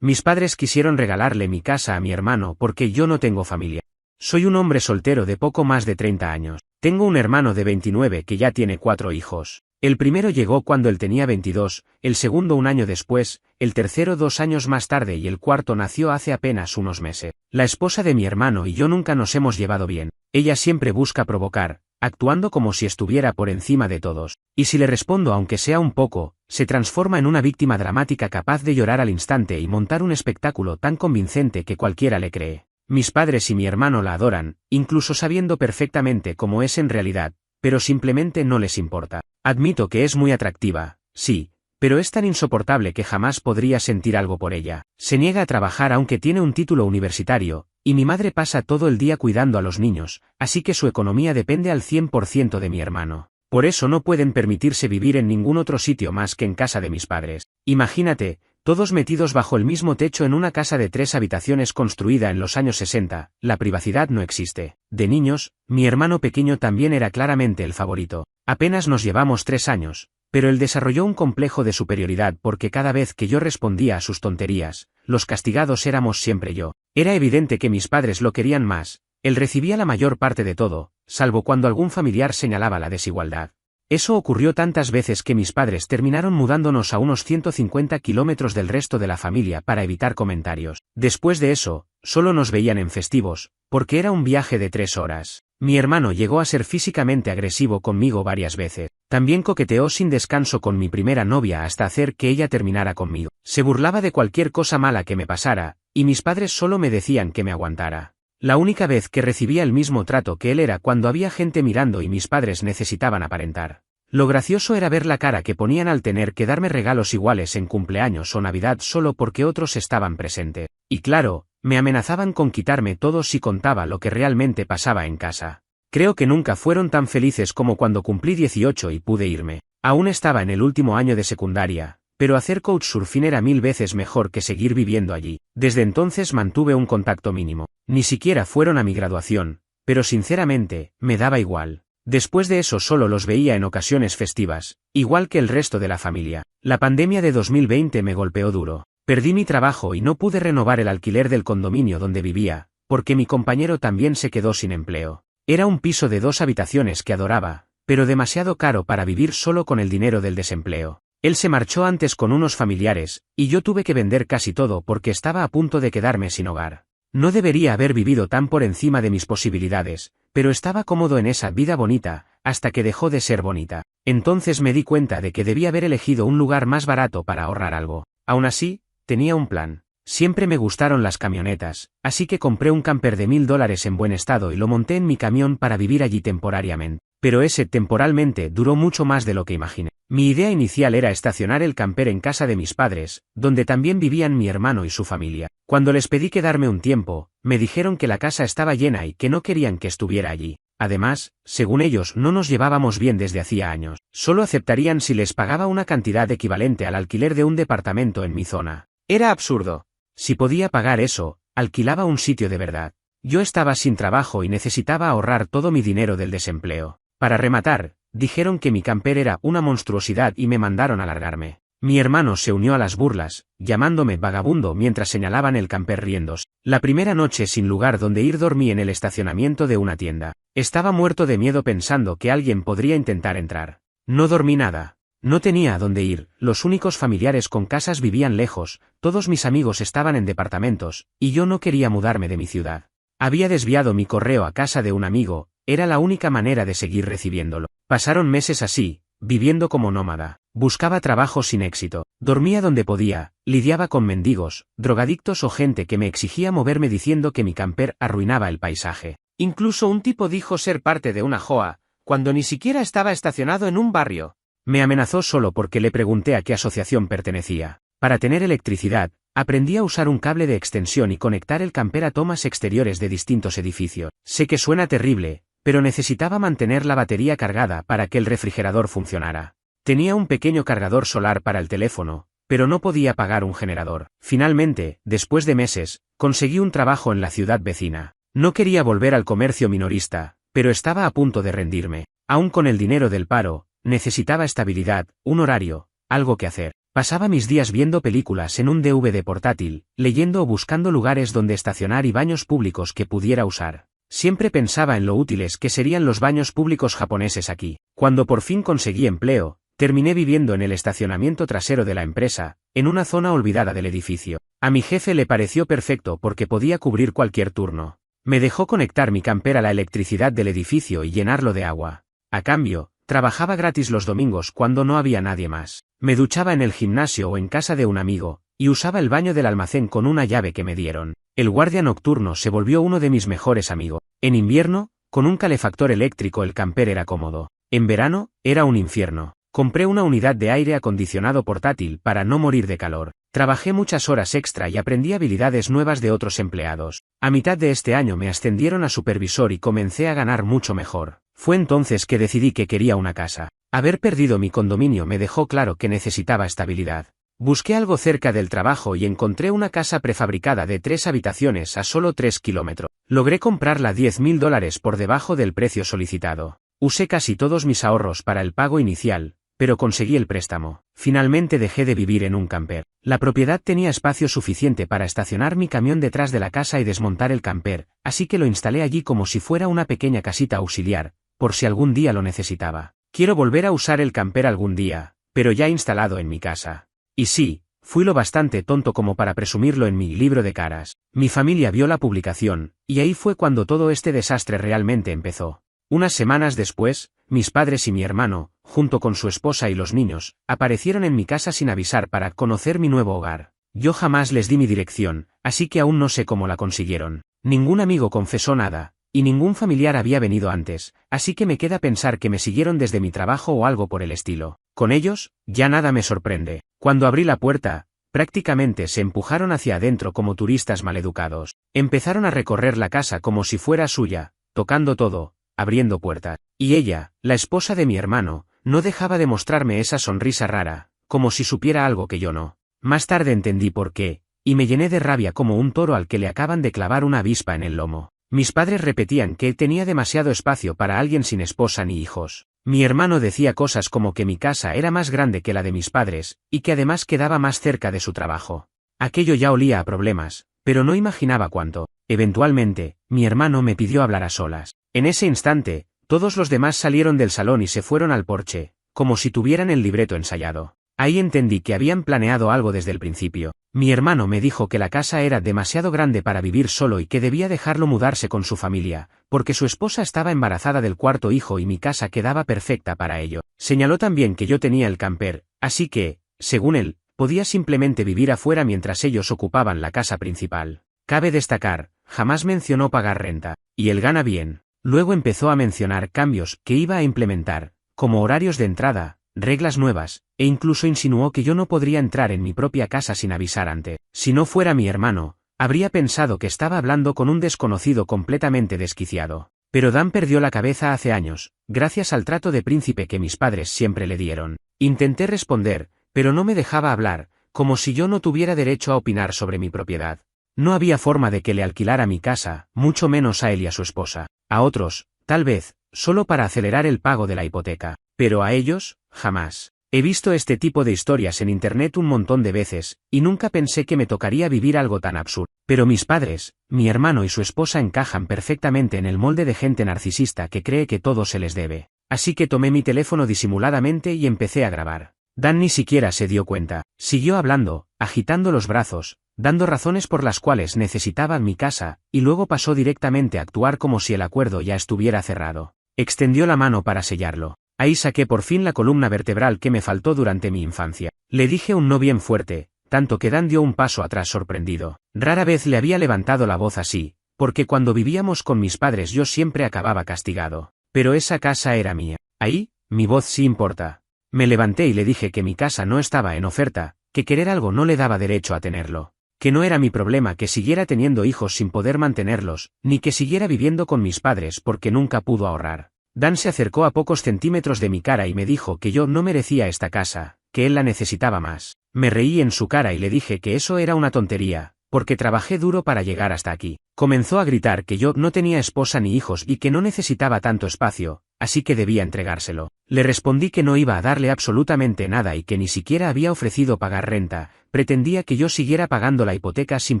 Mis padres quisieron regalarle mi casa a mi hermano porque yo no tengo familia. Soy un hombre soltero de poco más de 30 años. Tengo un hermano de 29 que ya tiene 4 hijos. El primero llegó cuando él tenía 22, el segundo un año después, el tercero 2 años más tarde y el cuarto nació hace apenas unos meses. La esposa de mi hermano y yo nunca nos hemos llevado bien. Ella siempre busca provocar, actuando como si estuviera por encima de todos. Y si le respondo aunque sea un poco, se transforma en una víctima dramática capaz de llorar al instante y montar un espectáculo tan convincente que cualquiera le cree. Mis padres y mi hermano la adoran, incluso sabiendo perfectamente cómo es en realidad, pero simplemente no les importa. Admito que es muy atractiva, sí, pero es tan insoportable que jamás podría sentir algo por ella. Se niega a trabajar aunque tiene un título universitario, y mi madre pasa todo el día cuidando a los niños, así que su economía depende al 100% de mi hermano. Por eso no pueden permitirse vivir en ningún otro sitio más que en casa de mis padres. Imagínate, todos metidos bajo el mismo techo en una casa de 3 habitaciones construida en los años 60, la privacidad no existe. De niños, mi hermano pequeño también era claramente el favorito. Apenas nos llevamos 3 años, pero él desarrolló un complejo de superioridad porque cada vez que yo respondía a sus tonterías, los castigados éramos siempre yo. Era evidente que mis padres lo querían más, él recibía la mayor parte de todo, salvo cuando algún familiar señalaba la desigualdad. Eso ocurrió tantas veces que mis padres terminaron mudándonos a unos 150 kilómetros del resto de la familia para evitar comentarios. Después de eso, solo nos veían en festivos, porque era un viaje de 3 horas. Mi hermano llegó a ser físicamente agresivo conmigo varias veces. También coqueteó sin descanso con mi primera novia hasta hacer que ella terminara conmigo. Se burlaba de cualquier cosa mala que me pasara, y mis padres solo me decían que me aguantara. La única vez que recibía el mismo trato que él era cuando había gente mirando y mis padres necesitaban aparentar. Lo gracioso era ver la cara que ponían al tener que darme regalos iguales en cumpleaños o Navidad solo porque otros estaban presentes. Y claro, me amenazaban con quitarme todo si contaba lo que realmente pasaba en casa. Creo que nunca fueron tan felices como cuando cumplí 18 y pude irme. Aún estaba en el último año de secundaria, pero hacer couchsurfing era 1000 veces mejor que seguir viviendo allí. Desde entonces mantuve un contacto mínimo. Ni siquiera fueron a mi graduación, pero sinceramente, me daba igual. Después de eso solo los veía en ocasiones festivas, igual que el resto de la familia. La pandemia de 2020 me golpeó duro. Perdí mi trabajo y no pude renovar el alquiler del condominio donde vivía, porque mi compañero también se quedó sin empleo. Era un piso de 2 habitaciones que adoraba, pero demasiado caro para vivir solo con el dinero del desempleo. Él se marchó antes con unos familiares, y yo tuve que vender casi todo porque estaba a punto de quedarme sin hogar. No debería haber vivido tan por encima de mis posibilidades, pero estaba cómodo en esa vida bonita, hasta que dejó de ser bonita. Entonces me di cuenta de que debía haber elegido un lugar más barato para ahorrar algo. Aún así, tenía un plan. Siempre me gustaron las camionetas, así que compré un camper de $1000 en buen estado y lo monté en mi camión para vivir allí temporariamente. Pero ese temporalmente duró mucho más de lo que imaginé. Mi idea inicial era estacionar el camper en casa de mis padres, donde también vivían mi hermano y su familia. Cuando les pedí quedarme un tiempo, me dijeron que la casa estaba llena y que no querían que estuviera allí. Además, según ellos no nos llevábamos bien desde hacía años. Solo aceptarían si les pagaba una cantidad equivalente al alquiler de un departamento en mi zona. Era absurdo. Si podía pagar eso, alquilaba un sitio de verdad. Yo estaba sin trabajo y necesitaba ahorrar todo mi dinero del desempleo. Para rematar, dijeron que mi camper era una monstruosidad y me mandaron a largarme. Mi hermano se unió a las burlas, llamándome vagabundo mientras señalaban el camper riéndose. La primera noche sin lugar donde ir dormí en el estacionamiento de una tienda. Estaba muerto de miedo pensando que alguien podría intentar entrar. No dormí nada. No tenía a dónde ir, los únicos familiares con casas vivían lejos, todos mis amigos estaban en departamentos, y yo no quería mudarme de mi ciudad. Había desviado mi correo a casa de un amigo, era la única manera de seguir recibiéndolo. Pasaron meses así, viviendo como nómada. Buscaba trabajo sin éxito, dormía donde podía, lidiaba con mendigos, drogadictos o gente que me exigía moverme diciendo que mi camper arruinaba el paisaje. Incluso un tipo dijo ser parte de una JOA, cuando ni siquiera estaba estacionado en un barrio. Me amenazó solo porque le pregunté a qué asociación pertenecía. Para tener electricidad, aprendí a usar un cable de extensión y conectar el camper a tomas exteriores de distintos edificios. Sé que suena terrible, pero necesitaba mantener la batería cargada para que el refrigerador funcionara. Tenía un pequeño cargador solar para el teléfono, pero no podía pagar un generador. Finalmente, después de meses, conseguí un trabajo en la ciudad vecina. No quería volver al comercio minorista, pero estaba a punto de rendirme. Aún con el dinero del paro, necesitaba estabilidad, un horario, algo que hacer. Pasaba mis días viendo películas en un DVD portátil, leyendo o buscando lugares donde estacionar y baños públicos que pudiera usar. Siempre pensaba en lo útiles que serían los baños públicos japoneses aquí. Cuando por fin conseguí empleo, terminé viviendo en el estacionamiento trasero de la empresa, en una zona olvidada del edificio. A mi jefe le pareció perfecto porque podía cubrir cualquier turno. Me dejó conectar mi camper a la electricidad del edificio y llenarlo de agua. A cambio, trabajaba gratis los domingos cuando no había nadie más. Me duchaba en el gimnasio o en casa de un amigo, y usaba el baño del almacén con una llave que me dieron. El guardia nocturno se volvió uno de mis mejores amigos. En invierno, con un calefactor eléctrico el camper era cómodo. En verano, era un infierno. Compré una unidad de aire acondicionado portátil para no morir de calor. Trabajé muchas horas extra y aprendí habilidades nuevas de otros empleados. A mitad de este año me ascendieron a supervisor y comencé a ganar mucho mejor. Fue entonces que decidí que quería una casa. Haber perdido mi condominio me dejó claro que necesitaba estabilidad. Busqué algo cerca del trabajo y encontré una casa prefabricada de 3 habitaciones a solo 3 kilómetros. Logré comprarla $10.000 por debajo del precio solicitado. Usé casi todos mis ahorros para el pago inicial, pero conseguí el préstamo. Finalmente dejé de vivir en un camper. La propiedad tenía espacio suficiente para estacionar mi camión detrás de la casa y desmontar el camper, así que lo instalé allí como si fuera una pequeña casita auxiliar, por si algún día lo necesitaba. Quiero volver a usar el camper algún día, pero ya instalado en mi casa. Y sí, fui lo bastante tonto como para presumirlo en mi libro de caras. Mi familia vio la publicación, y ahí fue cuando todo este desastre realmente empezó. Unas semanas después, mis padres y mi hermano, junto con su esposa y los niños, aparecieron en mi casa sin avisar para conocer mi nuevo hogar. Yo jamás les di mi dirección, así que aún no sé cómo la consiguieron. Ningún amigo confesó nada, y ningún familiar había venido antes, así que me queda pensar que me siguieron desde mi trabajo o algo por el estilo. Con ellos, ya nada me sorprende. Cuando abrí la puerta, prácticamente se empujaron hacia adentro como turistas maleducados. Empezaron a recorrer la casa como si fuera suya, tocando todo, abriendo puertas. Y ella, la esposa de mi hermano, no dejaba de mostrarme esa sonrisa rara, como si supiera algo que yo no. Más tarde entendí por qué, y me llené de rabia como un toro al que le acaban de clavar una avispa en el lomo. Mis padres repetían que tenía demasiado espacio para alguien sin esposa ni hijos. Mi hermano decía cosas como que mi casa era más grande que la de mis padres, y que además quedaba más cerca de su trabajo. Aquello ya olía a problemas, pero no imaginaba cuánto. Eventualmente, mi hermano me pidió hablar a solas. En ese instante, todos los demás salieron del salón y se fueron al porche, como si tuvieran el libreto ensayado. Ahí entendí que habían planeado algo desde el principio. Mi hermano me dijo que la casa era demasiado grande para vivir solo y que debía dejarlo mudarse con su familia, porque su esposa estaba embarazada del 4º hijo y mi casa quedaba perfecta para ello. Señaló también que yo tenía el camper, así que, según él, podía simplemente vivir afuera mientras ellos ocupaban la casa principal. Cabe destacar, jamás mencionó pagar renta, y él gana bien. Luego empezó a mencionar cambios que iba a implementar, como horarios de entrada, reglas nuevas, e incluso insinuó que yo no podría entrar en mi propia casa sin avisar antes. Si no fuera mi hermano, habría pensado que estaba hablando con un desconocido completamente desquiciado. Pero Dan perdió la cabeza hace años, gracias al trato de príncipe que mis padres siempre le dieron. Intenté responder, pero no me dejaba hablar, como si yo no tuviera derecho a opinar sobre mi propiedad. No había forma de que le alquilara mi casa, mucho menos a él y a su esposa. A otros, tal vez, solo para acelerar el pago de la hipoteca. Pero a ellos, jamás. He visto este tipo de historias en internet un montón de veces, y nunca pensé que me tocaría vivir algo tan absurdo. Pero mis padres, mi hermano y su esposa encajan perfectamente en el molde de gente narcisista que cree que todo se les debe. Así que tomé mi teléfono disimuladamente y empecé a grabar. Dan ni siquiera se dio cuenta. Siguió hablando, agitando los brazos, dando razones por las cuales necesitaban mi casa, y luego pasó directamente a actuar como si el acuerdo ya estuviera cerrado. Extendió la mano para sellarlo. Ahí saqué por fin la columna vertebral que me faltó durante mi infancia. Le dije un no bien fuerte, tanto que Dan dio un paso atrás sorprendido. Rara vez le había levantado la voz así, porque cuando vivíamos con mis padres yo siempre acababa castigado. Pero esa casa era mía. Ahí, mi voz sí importa. Me levanté y le dije que mi casa no estaba en oferta, que querer algo no le daba derecho a tenerlo. Que no era mi problema que siguiera teniendo hijos sin poder mantenerlos, ni que siguiera viviendo con mis padres porque nunca pudo ahorrar. Dan se acercó a pocos centímetros de mi cara y me dijo que yo no merecía esta casa, que él la necesitaba más. Me reí en su cara y le dije que eso era una tontería, porque trabajé duro para llegar hasta aquí. Comenzó a gritar que yo no tenía esposa ni hijos y que no necesitaba tanto espacio, así que debía entregárselo. Le respondí que no iba a darle absolutamente nada y que ni siquiera había ofrecido pagar renta. Pretendía que yo siguiera pagando la hipoteca sin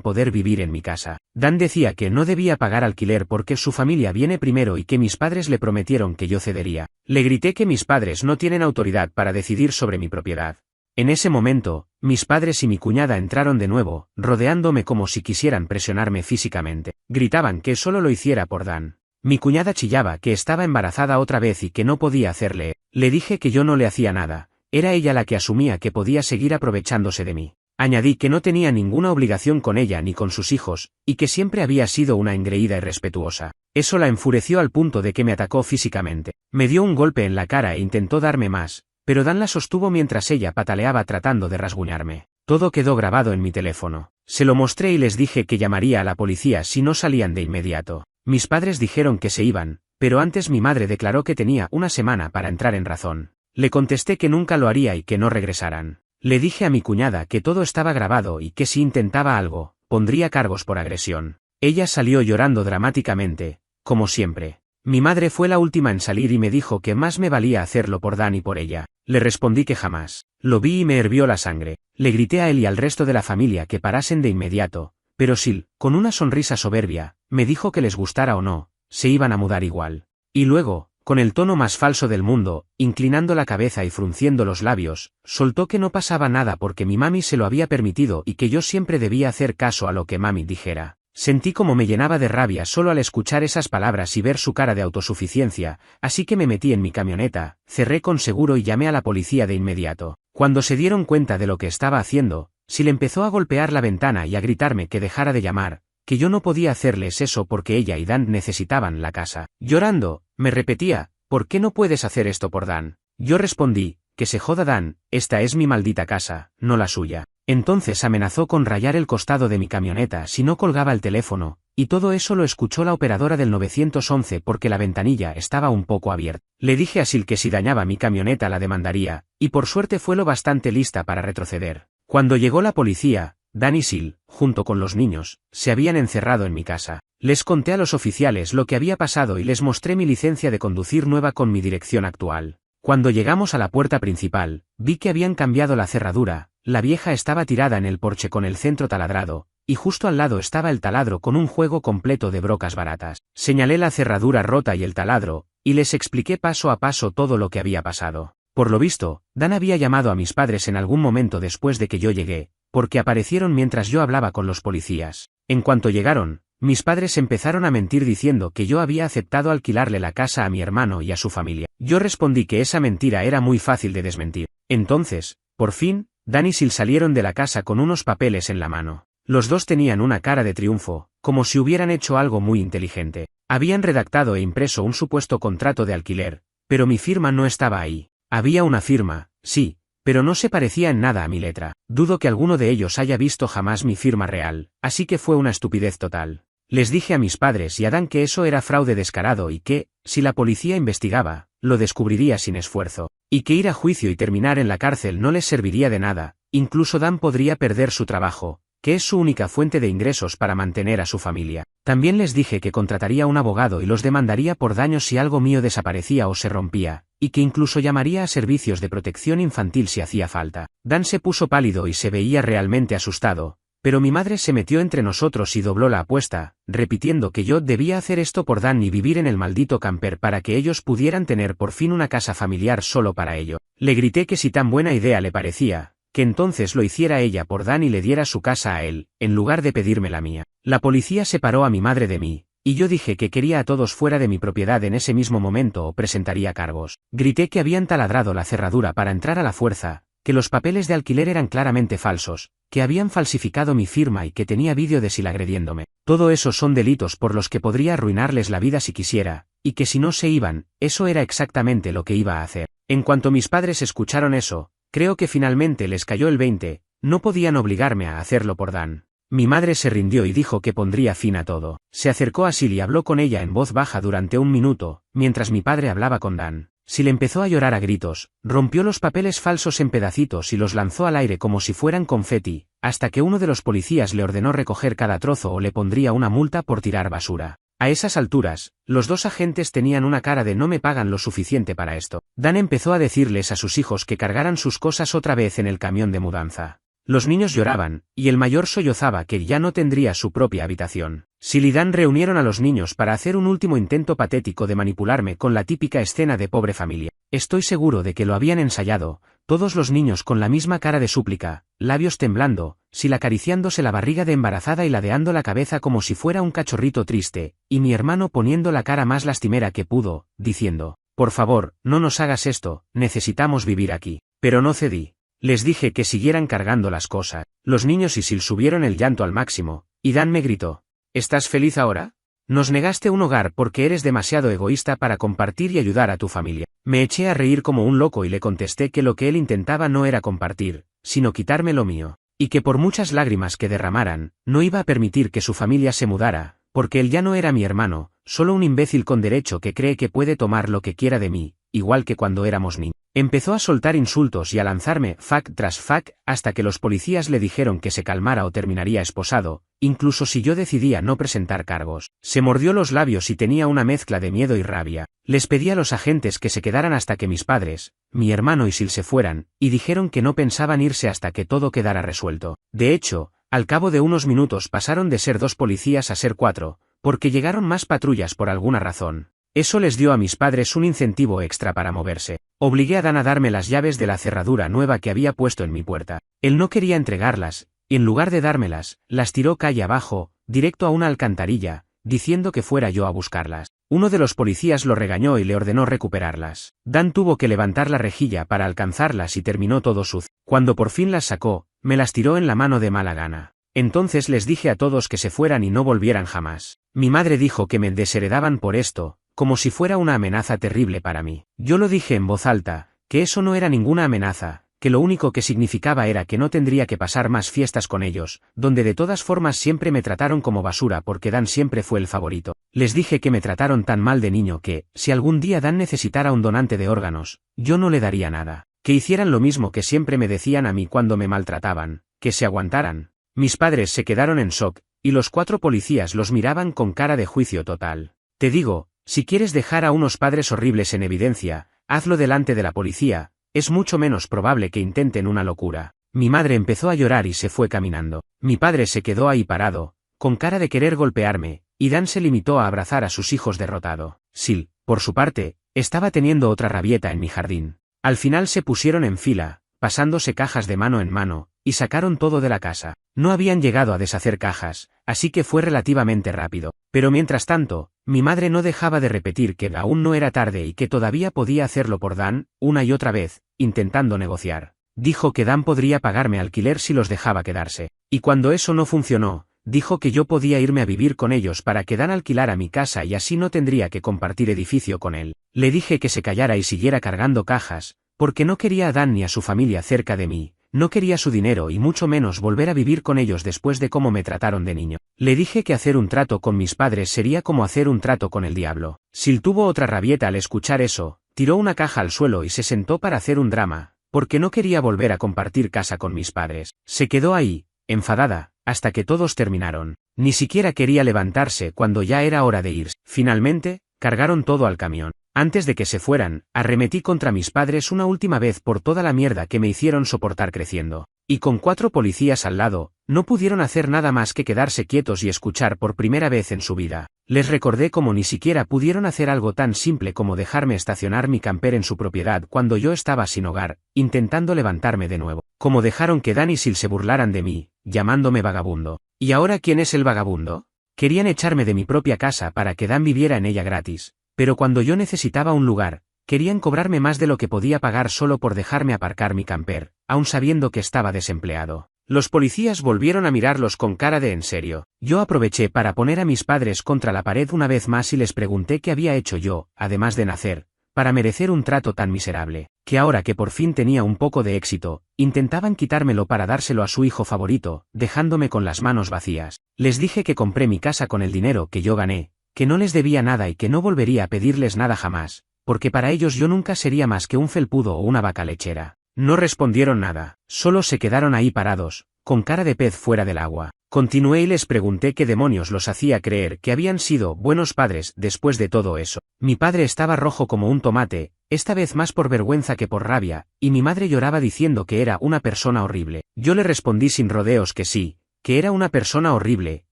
poder vivir en mi casa. Dan decía que no debía pagar alquiler porque su familia viene primero y que mis padres le prometieron que yo cedería. Le grité que mis padres no tienen autoridad para decidir sobre mi propiedad. En ese momento, mis padres y mi cuñada entraron de nuevo, rodeándome como si quisieran presionarme físicamente. Gritaban que solo lo hiciera por Dan. Mi cuñada chillaba que estaba embarazada otra vez y que no podía hacerle. Le dije que yo no le hacía nada. Era ella la que asumía que podía seguir aprovechándose de mí. Añadí que no tenía ninguna obligación con ella ni con sus hijos, y que siempre había sido una engreída y respetuosa. Eso la enfureció al punto de que me atacó físicamente. Me dio un golpe en la cara e intentó darme más, pero Dan la sostuvo mientras ella pataleaba tratando de rasguñarme. Todo quedó grabado en mi teléfono. Se lo mostré y les dije que llamaría a la policía si no salían de inmediato. Mis padres dijeron que se iban, pero antes mi madre declaró que tenía una semana para entrar en razón. Le contesté que nunca lo haría y que no regresaran. Le dije a mi cuñada que todo estaba grabado y que si intentaba algo, pondría cargos por agresión. Ella salió llorando dramáticamente, como siempre. Mi madre fue la última en salir y me dijo que más me valía hacerlo por Dan y por ella. Le respondí que jamás. Lo vi y me hirvió la sangre. Le grité a él y al resto de la familia que parasen de inmediato, pero Sil, con una sonrisa soberbia, me dijo que les gustara o no, se iban a mudar igual. Y luego, con el tono más falso del mundo, inclinando la cabeza y frunciendo los labios, soltó que no pasaba nada porque mi mami se lo había permitido y que yo siempre debía hacer caso a lo que mami dijera. Sentí como me llenaba de rabia solo al escuchar esas palabras y ver su cara de autosuficiencia, así que me metí en mi camioneta, cerré con seguro y llamé a la policía de inmediato. Cuando se dieron cuenta de lo que estaba haciendo, Sil empezó a golpear la ventana y a gritarme que dejara de llamar, que yo no podía hacerles eso porque ella y Dan necesitaban la casa. Llorando, me repetía, ¿por qué no puedes hacer esto por Dan? Yo respondí, que se joda Dan, esta es mi maldita casa, no la suya. Entonces amenazó con rayar el costado de mi camioneta si no colgaba el teléfono, y todo eso lo escuchó la operadora del 911 porque la ventanilla estaba un poco abierta. Le dije a Sil que si dañaba mi camioneta la demandaría, y por suerte fue lo bastante lista para retroceder. Cuando llegó la policía, Dan y Sil, junto con los niños, se habían encerrado en mi casa. Les conté a los oficiales lo que había pasado y les mostré mi licencia de conducir nueva con mi dirección actual. Cuando llegamos a la puerta principal, vi que habían cambiado la cerradura, la vieja estaba tirada en el porche con el centro taladrado, y justo al lado estaba el taladro con un juego completo de brocas baratas. Señalé la cerradura rota y el taladro, y les expliqué paso a paso todo lo que había pasado. Por lo visto, Dan había llamado a mis padres en algún momento después de que yo llegué, porque aparecieron mientras yo hablaba con los policías. En cuanto llegaron, mis padres empezaron a mentir diciendo que yo había aceptado alquilarle la casa a mi hermano y a su familia. Yo respondí que esa mentira era muy fácil de desmentir. Entonces, por fin, Dan y Sil salieron de la casa con unos papeles en la mano. Los dos tenían una cara de triunfo, como si hubieran hecho algo muy inteligente. Habían redactado e impreso un supuesto contrato de alquiler, pero mi firma no estaba ahí. Había una firma, sí, pero no se parecía en nada a mi letra. Dudo que alguno de ellos haya visto jamás mi firma real, así que fue una estupidez total. Les dije a mis padres y a Dan que eso era fraude descarado y que, si la policía investigaba, lo descubriría sin esfuerzo, y que ir a juicio y terminar en la cárcel no les serviría de nada, incluso Dan podría perder su trabajo, que es su única fuente de ingresos para mantener a su familia. También les dije que contrataría un abogado y los demandaría por daños si algo mío desaparecía o se rompía, y que incluso llamaría a servicios de protección infantil si hacía falta. Dan se puso pálido y se veía realmente asustado, pero mi madre se metió entre nosotros y dobló la apuesta, repitiendo que yo debía hacer esto por Dan y vivir en el maldito camper para que ellos pudieran tener por fin una casa familiar solo para ello. Le grité que si tan buena idea le parecía, que entonces lo hiciera ella por Dan y le diera su casa a él, en lugar de pedirme la mía. La policía separó a mi madre de mí, y yo dije que quería a todos fuera de mi propiedad en ese mismo momento o presentaría cargos. Grité que habían taladrado la cerradura para entrar a la fuerza, que los papeles de alquiler eran claramente falsos, que habían falsificado mi firma y que tenía vídeo de Sil agrediéndome. Todo eso son delitos por los que podría arruinarles la vida si quisiera, y que si no se iban, eso era exactamente lo que iba a hacer. En cuanto mis padres escucharon eso, creo que finalmente les cayó el 20, no podían obligarme a hacerlo por Dan. Mi madre se rindió y dijo que pondría fin a todo. Se acercó a Sil y habló con ella en voz baja durante un minuto, mientras mi padre hablaba con Dan. Sil empezó a llorar a gritos, rompió los papeles falsos en pedacitos y los lanzó al aire como si fueran confeti, hasta que uno de los policías le ordenó recoger cada trozo o le pondría una multa por tirar basura. A esas alturas, los dos agentes tenían una cara de no me pagan lo suficiente para esto. Dan empezó a decirles a sus hijos que cargaran sus cosas otra vez en el camión de mudanza. Los niños lloraban, y el mayor sollozaba que ya no tendría su propia habitación. Sil y Dan reunieron a los niños para hacer un último intento patético de manipularme con la típica escena de pobre familia. Estoy seguro de que lo habían ensayado, todos los niños con la misma cara de súplica, labios temblando, Sil acariciándose la barriga de embarazada y ladeando la cabeza como si fuera un cachorrito triste, y mi hermano poniendo la cara más lastimera que pudo, diciendo, por favor, no nos hagas esto, necesitamos vivir aquí. Pero no cedí. Les dije que siguieran cargando las cosas. Los niños y Sil subieron el llanto al máximo, y Dan me gritó, ¿estás feliz ahora? Nos negaste un hogar porque eres demasiado egoísta para compartir y ayudar a tu familia. Me eché a reír como un loco y le contesté que lo que él intentaba no era compartir, sino quitarme lo mío, y que por muchas lágrimas que derramaran, no iba a permitir que su familia se mudara, porque él ya no era mi hermano, solo un imbécil con derecho que cree que puede tomar lo que quiera de mí, igual que cuando éramos niños. Empezó a soltar insultos y a lanzarme fac tras fac hasta que los policías le dijeron que se calmara o terminaría esposado, incluso si yo decidía no presentar cargos. Se mordió los labios y tenía una mezcla de miedo y rabia. Les pedí a los agentes que se quedaran hasta que mis padres, mi hermano y Sil se fueran, y dijeron que no pensaban irse hasta que todo quedara resuelto. De hecho, al cabo de unos minutos pasaron de ser 2 policías a ser 4, porque llegaron más patrullas por alguna razón. Eso les dio a mis padres un incentivo extra para moverse. Obligué a Dan a darme las llaves de la cerradura nueva que había puesto en mi puerta. Él no quería entregarlas, y en lugar de dármelas, las tiró calle abajo, directo a una alcantarilla, diciendo que fuera yo a buscarlas. Uno de los policías lo regañó y le ordenó recuperarlas. Dan tuvo que levantar la rejilla para alcanzarlas y terminó todo sucio. Cuando por fin las sacó, me las tiró en la mano de mala gana. Entonces les dije a todos que se fueran y no volvieran jamás. Mi madre dijo que me desheredaban por esto, como si fuera una amenaza terrible para mí. Yo lo dije en voz alta, que eso no era ninguna amenaza, que lo único que significaba era que no tendría que pasar más fiestas con ellos, donde de todas formas siempre me trataron como basura porque Dan siempre fue el favorito. Les dije que me trataron tan mal de niño que, si algún día Dan necesitara un donante de órganos, yo no le daría nada. Que hicieran lo mismo que siempre me decían a mí cuando me maltrataban, que se aguantaran. Mis padres se quedaron en shock, y los 4 policías los miraban con cara de juicio total. Te digo, si quieres dejar a unos padres horribles en evidencia, hazlo delante de la policía, es mucho menos probable que intenten una locura. Mi madre empezó a llorar y se fue caminando. Mi padre se quedó ahí parado, con cara de querer golpearme, y Dan se limitó a abrazar a sus hijos derrotado. Sil, por su parte, estaba teniendo otra rabieta en mi jardín. Al final se pusieron en fila, pasándose cajas de mano en mano, y sacaron todo de la casa. No habían llegado a deshacer cajas, así que fue relativamente rápido. Pero mientras tanto, mi madre no dejaba de repetir que aún no era tarde y que todavía podía hacerlo por Dan, una y otra vez, intentando negociar. Dijo que Dan podría pagarme alquiler si los dejaba quedarse. Y cuando eso no funcionó, dijo que yo podía irme a vivir con ellos para que Dan alquilara mi casa y así no tendría que compartir edificio con él. Le dije que se callara y siguiera cargando cajas, porque no quería a Dan ni a su familia cerca de mí. No quería su dinero y mucho menos volver a vivir con ellos después de cómo me trataron de niño. Le dije que hacer un trato con mis padres sería como hacer un trato con el diablo. Sil tuvo otra rabieta al escuchar eso, tiró una caja al suelo y se sentó para hacer un drama, porque no quería volver a compartir casa con mis padres. Se quedó ahí, enfadada, hasta que todos terminaron. Ni siquiera quería levantarse cuando ya era hora de irse. Finalmente, cargaron todo al camión. Antes de que se fueran, arremetí contra mis padres una última vez por toda la mierda que me hicieron soportar creciendo. Y con 4 policías al lado, no pudieron hacer nada más que quedarse quietos y escuchar por primera vez en su vida. Les recordé cómo ni siquiera pudieron hacer algo tan simple como dejarme estacionar mi camper en su propiedad cuando yo estaba sin hogar, intentando levantarme de nuevo. Como dejaron que Dan y Sil se burlaran de mí, llamándome vagabundo. ¿Y ahora quién es el vagabundo? Querían echarme de mi propia casa para que Dan viviera en ella gratis. Pero cuando yo necesitaba un lugar, querían cobrarme más de lo que podía pagar solo por dejarme aparcar mi camper, aun sabiendo que estaba desempleado. Los policías volvieron a mirarlos con cara de en serio. Yo aproveché para poner a mis padres contra la pared una vez más y les pregunté qué había hecho yo, además de nacer, para merecer un trato tan miserable, que ahora que por fin tenía un poco de éxito, intentaban quitármelo para dárselo a su hijo favorito, dejándome con las manos vacías. Les dije que compré mi casa con el dinero que yo gané, que no les debía nada y que no volvería a pedirles nada jamás, porque para ellos yo nunca sería más que un felpudo o una vaca lechera. No respondieron nada, solo se quedaron ahí parados, con cara de pez fuera del agua. Continué y les pregunté qué demonios los hacía creer que habían sido buenos padres después de todo eso. Mi padre estaba rojo como un tomate, esta vez más por vergüenza que por rabia, y mi madre lloraba diciendo que era una persona horrible. Yo le respondí sin rodeos que sí, que era una persona horrible,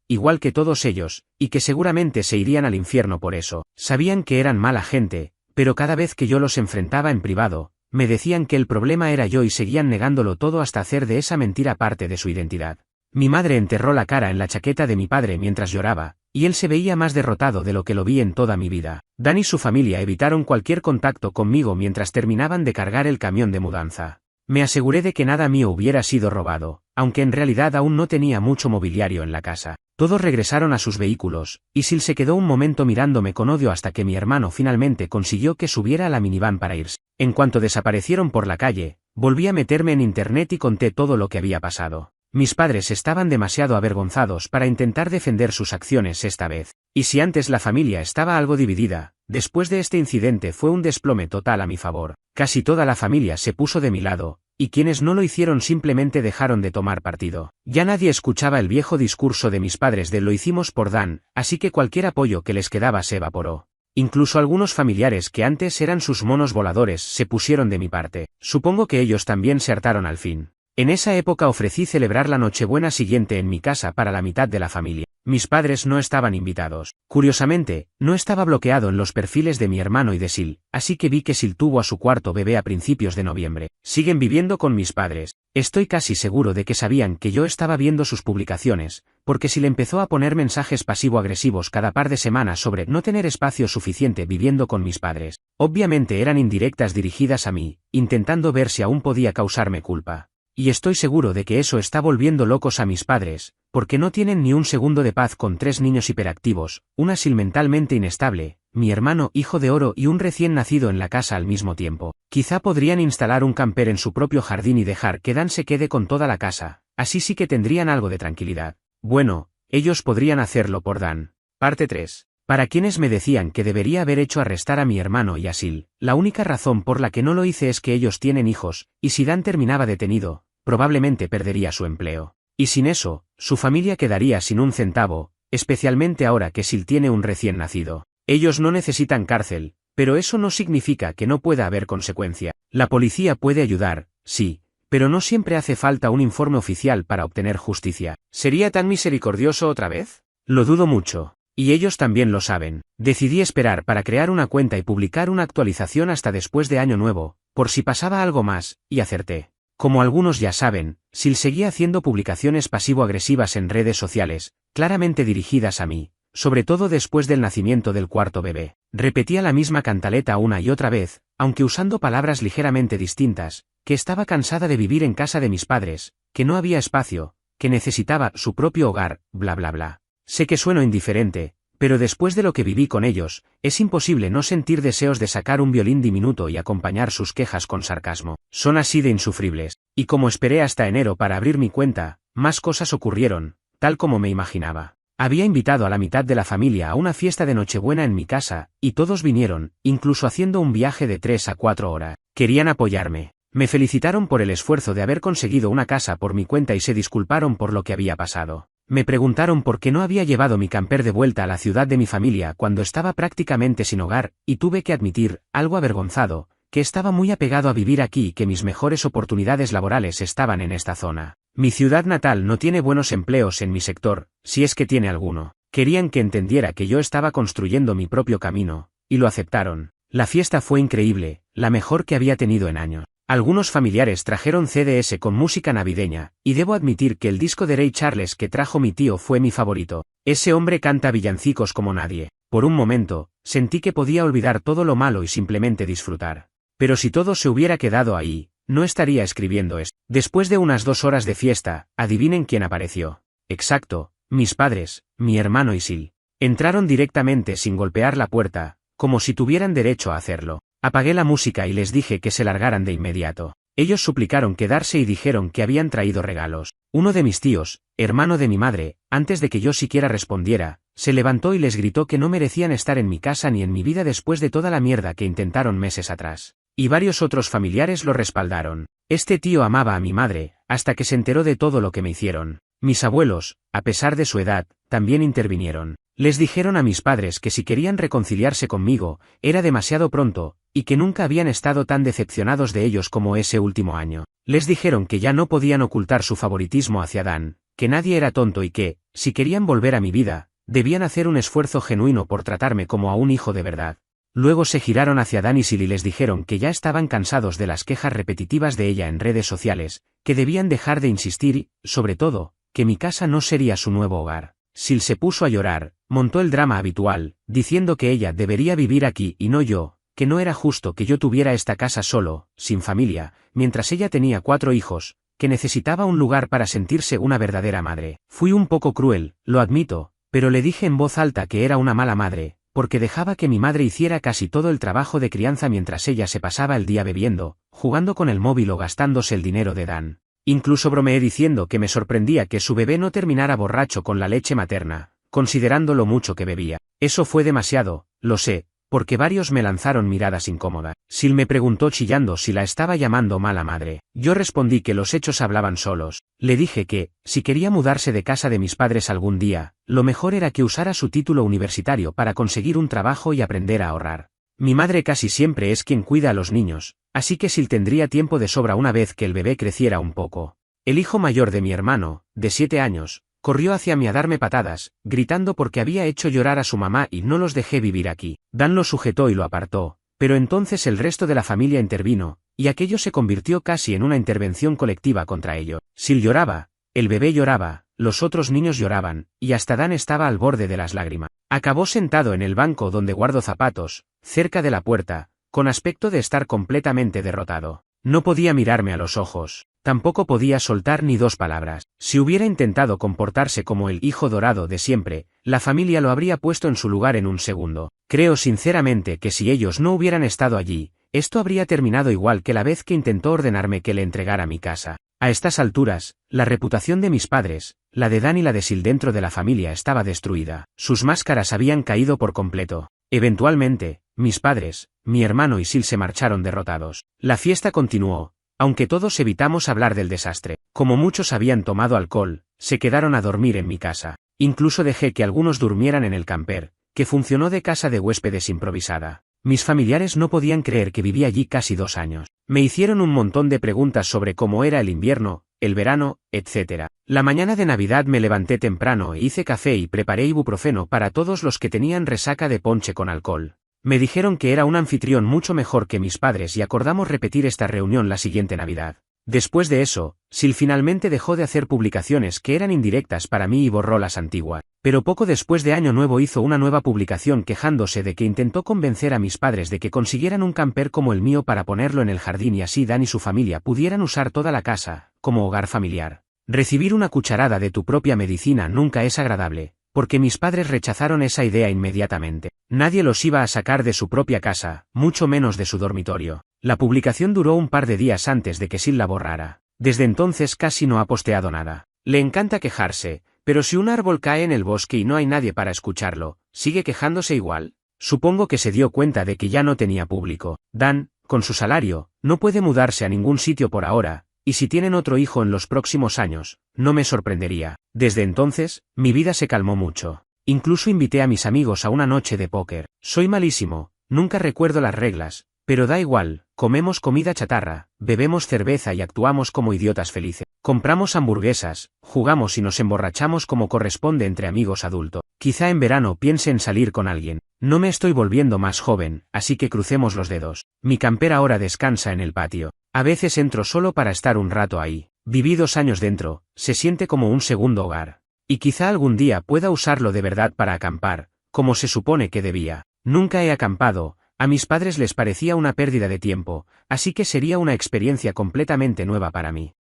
igual que todos ellos, y que seguramente se irían al infierno por eso. Sabían que eran mala gente, pero cada vez que yo los enfrentaba en privado, me decían que el problema era yo y seguían negándolo todo hasta hacer de esa mentira parte de su identidad. Mi madre enterró la cara en la chaqueta de mi padre mientras lloraba, y él se veía más derrotado de lo que lo vi en toda mi vida. Dan y su familia evitaron cualquier contacto conmigo mientras terminaban de cargar el camión de mudanza. Me aseguré de que nada mío hubiera sido robado, aunque en realidad aún no tenía mucho mobiliario en la casa. Todos regresaron a sus vehículos, y Sil se quedó un momento mirándome con odio hasta que mi hermano finalmente consiguió que subiera a la minivan para irse. En cuanto desaparecieron por la calle, volví a meterme en internet y conté todo lo que había pasado. Mis padres estaban demasiado avergonzados para intentar defender sus acciones esta vez. Y si antes la familia estaba algo dividida, después de este incidente fue un desplome total a mi favor. Casi toda la familia se puso de mi lado, y quienes no lo hicieron simplemente dejaron de tomar partido. Ya nadie escuchaba el viejo discurso de mis padres de lo hicimos por Dan, así que cualquier apoyo que les quedaba se evaporó. Incluso algunos familiares que antes eran sus monos voladores se pusieron de mi parte. Supongo que ellos también se hartaron al fin. En esa época ofrecí celebrar la Nochebuena siguiente en mi casa para la mitad de la familia. Mis padres no estaban invitados. Curiosamente, no estaba bloqueado en los perfiles de mi hermano y de Sil, así que vi que Sil tuvo a su cuarto bebé a principios de noviembre. Siguen viviendo con mis padres. Estoy casi seguro de que sabían que yo estaba viendo sus publicaciones, porque Sil empezó a poner mensajes pasivo-agresivos cada par de semanas sobre no tener espacio suficiente viviendo con mis padres. Obviamente eran indirectas dirigidas a mí, intentando ver si aún podía causarme culpa. Y estoy seguro de que eso está volviendo locos a mis padres, porque no tienen ni un segundo de paz con 3 niños hiperactivos, una Sil mentalmente inestable, mi hermano hijo de oro y un recién nacido en la casa al mismo tiempo. Quizá podrían instalar un camper en su propio jardín y dejar que Dan se quede con toda la casa, así sí que tendrían algo de tranquilidad. Bueno, ellos podrían hacerlo por Dan. Parte 3. Para quienes me decían que debería haber hecho arrestar a mi hermano y a Sil, la única razón por la que no lo hice es que ellos tienen hijos, y si Dan terminaba detenido, probablemente perdería su empleo. Y sin eso, su familia quedaría sin un centavo, especialmente ahora que Sil tiene un recién nacido. Ellos no necesitan cárcel, pero eso no significa que no pueda haber consecuencia. La policía puede ayudar, sí, pero no siempre hace falta un informe oficial para obtener justicia. ¿Sería tan misericordioso otra vez? Lo dudo mucho. Y ellos también lo saben. Decidí esperar para crear una cuenta y publicar una actualización hasta después de Año Nuevo, por si pasaba algo más, y acerté. Como algunos ya saben, Sil seguía haciendo publicaciones pasivo-agresivas en redes sociales, claramente dirigidas a mí, sobre todo después del nacimiento del cuarto bebé. Repetía la misma cantaleta una y otra vez, aunque usando palabras ligeramente distintas, que estaba cansada de vivir en casa de mis padres, que no había espacio, que necesitaba su propio hogar, bla bla bla. Sé que sueno indiferente, pero después de lo que viví con ellos, es imposible no sentir deseos de sacar un violín diminuto y acompañar sus quejas con sarcasmo. Son así de insufribles, y como esperé hasta enero para abrir mi cuenta, más cosas ocurrieron, tal como me imaginaba. Había invitado a la mitad de la familia a una fiesta de Nochebuena en mi casa, y todos vinieron, incluso haciendo un viaje de 3 a 4 horas. Querían apoyarme. Me felicitaron por el esfuerzo de haber conseguido una casa por mi cuenta y se disculparon por lo que había pasado. Me preguntaron por qué no había llevado mi camper de vuelta a la ciudad de mi familia cuando estaba prácticamente sin hogar, y tuve que admitir, algo avergonzado, que estaba muy apegado a vivir aquí y que mis mejores oportunidades laborales estaban en esta zona. Mi ciudad natal no tiene buenos empleos en mi sector, si es que tiene alguno. Querían que entendiera que yo estaba construyendo mi propio camino, y lo aceptaron. La fiesta fue increíble, la mejor que había tenido en años. Algunos familiares trajeron CDs con música navideña, y debo admitir que el disco de Ray Charles que trajo mi tío fue mi favorito. Ese hombre canta villancicos como nadie. Por un momento, sentí que podía olvidar todo lo malo y simplemente disfrutar. Pero si todo se hubiera quedado ahí, no estaría escribiendo esto. Después de unas 2 horas de fiesta, adivinen quién apareció. Exacto, mis padres, mi hermano y Sil. Entraron directamente sin golpear la puerta, como si tuvieran derecho a hacerlo. Apagué la música y les dije que se largaran de inmediato. Ellos suplicaron quedarse y dijeron que habían traído regalos. Uno de mis tíos, hermano de mi madre, antes de que yo siquiera respondiera, se levantó y les gritó que no merecían estar en mi casa ni en mi vida después de toda la mierda que intentaron meses atrás. Y varios otros familiares lo respaldaron. Este tío amaba a mi madre, hasta que se enteró de todo lo que me hicieron. Mis abuelos, a pesar de su edad, también intervinieron. Les dijeron a mis padres que si querían reconciliarse conmigo, era demasiado pronto, y que nunca habían estado tan decepcionados de ellos como ese último año. Les dijeron que ya no podían ocultar su favoritismo hacia Dan, que nadie era tonto y que, si querían volver a mi vida, debían hacer un esfuerzo genuino por tratarme como a un hijo de verdad. Luego se giraron hacia Dan y Sil y les dijeron que ya estaban cansados de las quejas repetitivas de ella en redes sociales, que debían dejar de insistir y, sobre todo, que mi casa no sería su nuevo hogar. Sil se puso a llorar, montó el drama habitual, diciendo que ella debería vivir aquí y no yo, que no era justo que yo tuviera esta casa solo, sin familia, mientras ella tenía 4 hijos, que necesitaba un lugar para sentirse una verdadera madre. Fui un poco cruel, lo admito, pero le dije en voz alta que era una mala madre, porque dejaba que mi madre hiciera casi todo el trabajo de crianza mientras ella se pasaba el día bebiendo, jugando con el móvil o gastándose el dinero de Dan. Incluso bromeé diciendo que me sorprendía que su bebé no terminara borracho con la leche materna, considerando lo mucho que bebía. Eso fue demasiado, lo sé, porque varios me lanzaron miradas incómodas. Sil me preguntó chillando si la estaba llamando mala madre. Yo respondí que los hechos hablaban solos. Le dije que, si quería mudarse de casa de mis padres algún día, lo mejor era que usara su título universitario para conseguir un trabajo y aprender a ahorrar. Mi madre casi siempre es quien cuida a los niños, así que Sil tendría tiempo de sobra una vez que el bebé creciera un poco. El hijo mayor de mi hermano, de 7 años, corrió hacia mí a darme patadas, gritando porque había hecho llorar a su mamá y no los dejé vivir aquí. Dan lo sujetó y lo apartó, pero entonces el resto de la familia intervino, y aquello se convirtió casi en una intervención colectiva contra ello. Sil lloraba, el bebé lloraba, los otros niños lloraban, y hasta Dan estaba al borde de las lágrimas. Acabó sentado en el banco donde guardo zapatos, cerca de la puerta, con aspecto de estar completamente derrotado. No podía mirarme a los ojos, tampoco podía soltar ni 2 palabras. Si hubiera intentado comportarse como el hijo dorado de siempre, la familia lo habría puesto en su lugar en un segundo. Creo sinceramente que si ellos no hubieran estado allí, esto habría terminado igual que la vez que intentó ordenarme que le entregara mi casa. A estas alturas, la reputación de mis padres, la de Dan y la de Sil dentro de la familia estaba destruida. Sus máscaras habían caído por completo. Eventualmente, mis padres, mi hermano y Sil se marcharon derrotados. La fiesta continuó, aunque todos evitamos hablar del desastre. Como muchos habían tomado alcohol, se quedaron a dormir en mi casa. Incluso dejé que algunos durmieran en el camper, que funcionó de casa de huéspedes improvisada. Mis familiares no podían creer que viví allí casi 2 años. Me hicieron un montón de preguntas sobre cómo era el invierno, el verano, etc. La mañana de Navidad me levanté temprano e hice café y preparé ibuprofeno para todos los que tenían resaca de ponche con alcohol. Me dijeron que era un anfitrión mucho mejor que mis padres y acordamos repetir esta reunión la siguiente Navidad. Después de eso, Sil finalmente dejó de hacer publicaciones que eran indirectas para mí y borró las antiguas. Pero poco después de Año Nuevo hizo una nueva publicación quejándose de que intentó convencer a mis padres de que consiguieran un camper como el mío para ponerlo en el jardín y así Dan y su familia pudieran usar toda la casa, como hogar familiar. Recibir una cucharada de tu propia medicina nunca es agradable, porque mis padres rechazaron esa idea inmediatamente. Nadie los iba a sacar de su propia casa, mucho menos de su dormitorio. La publicación duró un par de días antes de que Sil la borrara. Desde entonces casi no ha posteado nada. Le encanta quejarse, pero si un árbol cae en el bosque y no hay nadie para escucharlo, ¿sigue quejándose igual? Supongo que se dio cuenta de que ya no tenía público. Dan, con su salario, no puede mudarse a ningún sitio por ahora, y si tienen otro hijo en los próximos años, no me sorprendería. Desde entonces, mi vida se calmó mucho. Incluso invité a mis amigos a una noche de póker. Soy malísimo, nunca recuerdo las reglas, pero da igual, comemos comida chatarra, bebemos cerveza y actuamos como idiotas felices. Compramos hamburguesas, jugamos y nos emborrachamos como corresponde entre amigos adultos. Quizá en verano piense en salir con alguien. No me estoy volviendo más joven, así que crucemos los dedos. Mi camper ahora descansa en el patio. A veces entro solo para estar un rato ahí. Viví 2 años dentro, se siente como un segundo hogar. Y quizá algún día pueda usarlo de verdad para acampar, como se supone que debía. Nunca he acampado, a mis padres les parecía una pérdida de tiempo, así que sería una experiencia completamente nueva para mí.